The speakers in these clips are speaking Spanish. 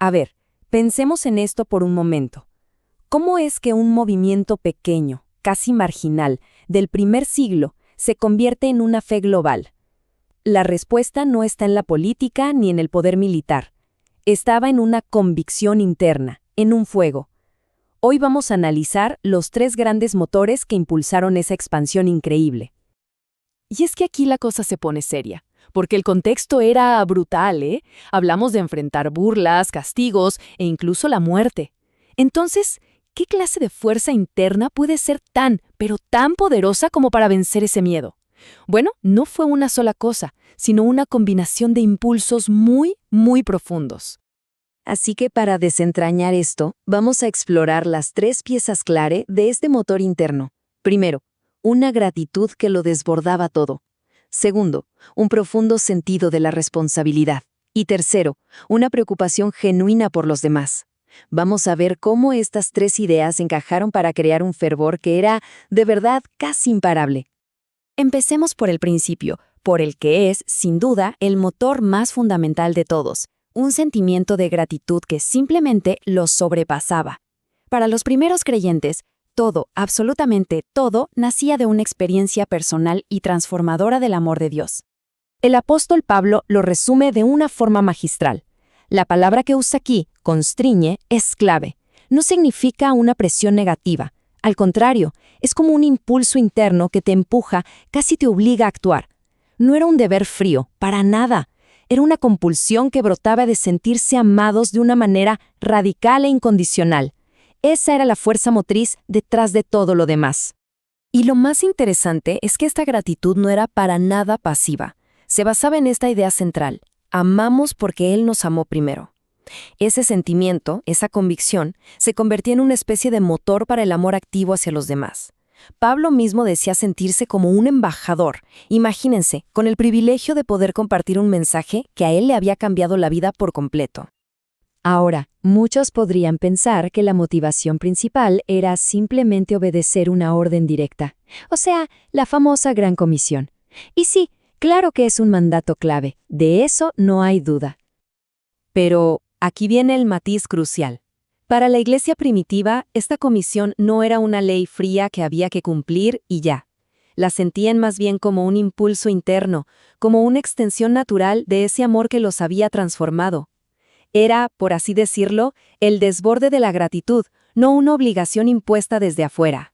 A ver, pensemos en esto por un momento. ¿Cómo es que un movimiento pequeño, casi marginal, del primer siglo se convierte en una fe global? La respuesta no está en la política ni en el poder militar. Estaba en una convicción interna, en un fuego. Hoy vamos a analizar los 3 grandes motores que impulsaron esa expansión increíble. Y es que aquí la cosa se pone seria, porque el contexto era brutal, ¿eh? Hablamos de enfrentar burlas, castigos e incluso la muerte. Entonces, ¿qué clase de fuerza interna puede ser tan, pero tan poderosa como para vencer ese miedo? Bueno, no fue una sola cosa, sino una combinación de impulsos muy, muy profundos. Así que para desentrañar esto, vamos a explorar las 3 piezas clave de este motor interno. Primero, una gratitud que lo desbordaba todo. Segundo, un profundo sentido de la responsabilidad. Y tercero, una preocupación genuina por los demás. Vamos a ver cómo estas 3 ideas encajaron para crear un fervor que era, de verdad, casi imparable. Empecemos por el principio, por el que es, sin duda, el motor más fundamental de todos. Un sentimiento de gratitud que simplemente los sobrepasaba. Para los primeros creyentes, todo, absolutamente todo, nacía de una experiencia personal y transformadora del amor de Dios. El apóstol Pablo lo resume de una forma magistral. La palabra que usa aquí, constriñe, es clave. No significa una presión negativa. Al contrario, es como un impulso interno que te empuja, casi te obliga a actuar. No era un deber frío, para nada. Era una compulsión que brotaba de sentirse amados de una manera radical e incondicional. Esa era la fuerza motriz detrás de todo lo demás. Y lo más interesante es que esta gratitud no era para nada pasiva. Se basaba en esta idea central: amamos porque Él nos amó primero. Ese sentimiento, esa convicción, se convertía en una especie de motor para el amor activo hacia los demás. Pablo mismo decía sentirse como un embajador. Imagínense, con el privilegio de poder compartir un mensaje que a él le había cambiado la vida por completo. Ahora, muchos podrían pensar que la motivación principal era simplemente obedecer una orden directa, o sea, la famosa Gran Comisión. Y sí, claro que es un mandato clave, de eso no hay duda. Pero aquí viene el matiz crucial. Para la iglesia primitiva, esta comisión no era una ley fría que había que cumplir y ya. La sentían más bien como un impulso interno, como una extensión natural de ese amor que los había transformado. Era, por así decirlo, el desborde de la gratitud, no una obligación impuesta desde afuera.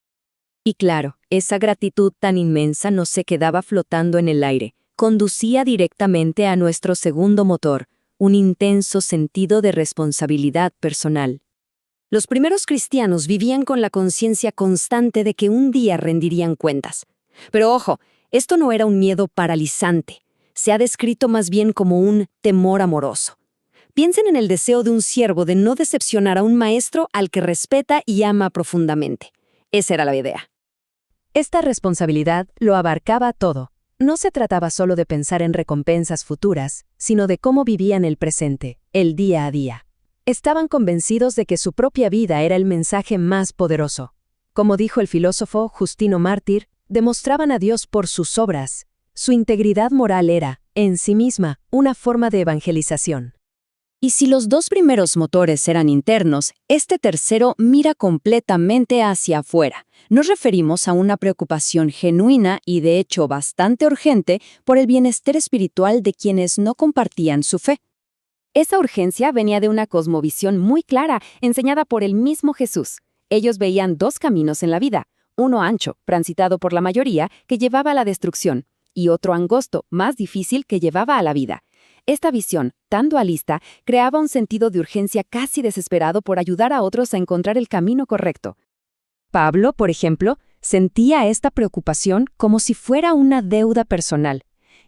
Y claro, esa gratitud tan inmensa no se quedaba flotando en el aire, conducía directamente a nuestro segundo motor, un intenso sentido de responsabilidad personal. Los primeros cristianos vivían con la conciencia constante de que un día rendirían cuentas. Pero ojo, esto no era un miedo paralizante. Se ha descrito más bien como un temor amoroso. Piensen en el deseo de un siervo de no decepcionar a un maestro al que respeta y ama profundamente. Esa era la idea. Esta responsabilidad lo abarcaba todo. No se trataba solo de pensar en recompensas futuras, sino de cómo vivían el presente, el día a día. Estaban convencidos de que su propia vida era el mensaje más poderoso. Como dijo el filósofo Justino Mártir, demostraban a Dios por sus obras. Su integridad moral era, en sí misma, una forma de evangelización. Y si los 2 primeros motores eran internos, este tercero mira completamente hacia afuera. Nos referimos a una preocupación genuina y de hecho bastante urgente por el bienestar espiritual de quienes no compartían su fe. Esa urgencia venía de una cosmovisión muy clara, enseñada por el mismo Jesús. Ellos veían 2 caminos en la vida, uno ancho, transitado por la mayoría, que llevaba a la destrucción, y otro angosto, más difícil, que llevaba a la vida. Esta visión, tan dualista, creaba un sentido de urgencia casi desesperado por ayudar a otros a encontrar el camino correcto. Pablo, por ejemplo, sentía esta preocupación como si fuera una deuda personal,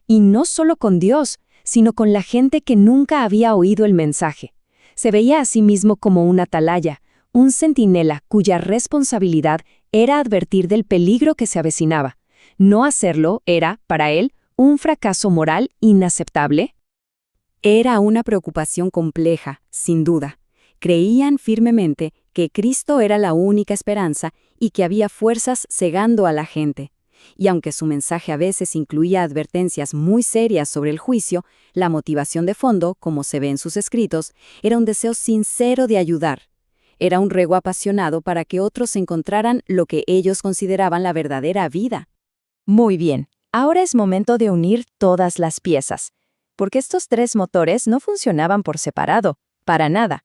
y no solo con Dios, sino con la gente que nunca había oído el mensaje. Se veía a sí mismo como un atalaya, un centinela cuya responsabilidad era advertir del peligro que se avecinaba. No hacerlo era, para él, un fracaso moral inaceptable. Era una preocupación compleja, sin duda. Creían firmemente que Cristo era la única esperanza y que había fuerzas cegando a la gente. Y aunque su mensaje a veces incluía advertencias muy serias sobre el juicio, la motivación de fondo, como se ve en sus escritos, era un deseo sincero de ayudar. Era un ruego apasionado para que otros encontraran lo que ellos consideraban la verdadera vida. Muy bien, ahora es momento de unir todas las piezas, porque estos tres motores no funcionaban por separado, para nada.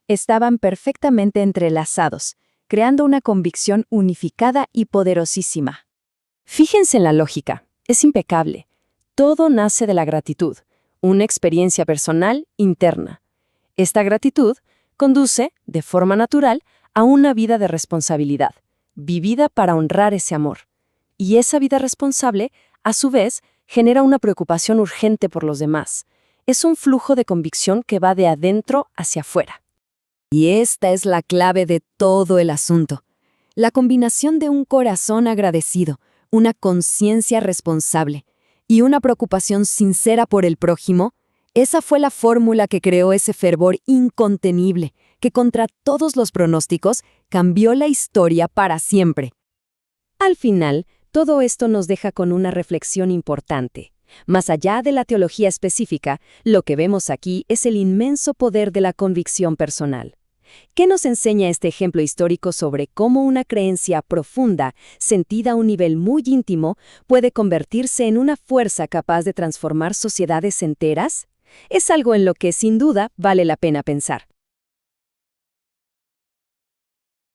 Estaban perfectamente entrelazados, creando una convicción unificada y poderosísima. Fíjense en la lógica, es impecable. Todo nace de la gratitud, una experiencia personal interna. Esta gratitud conduce, de forma natural, a una vida de responsabilidad, vivida para honrar ese amor. Y esa vida responsable, a su vez, genera una preocupación urgente por los demás. Es un flujo de convicción que va de adentro hacia afuera. Y esta es la clave de todo el asunto. La combinación de un corazón agradecido, una conciencia responsable y una preocupación sincera por el prójimo, esa fue la fórmula que creó ese fervor incontenible, que contra todos los pronósticos cambió la historia para siempre. Al final, todo esto nos deja con una reflexión importante. Más allá de la teología específica, lo que vemos aquí es el inmenso poder de la convicción personal. ¿Qué nos enseña este ejemplo histórico sobre cómo una creencia profunda, sentida a un nivel muy íntimo, puede convertirse en una fuerza capaz de transformar sociedades enteras? Es algo en lo que, sin duda, vale la pena pensar.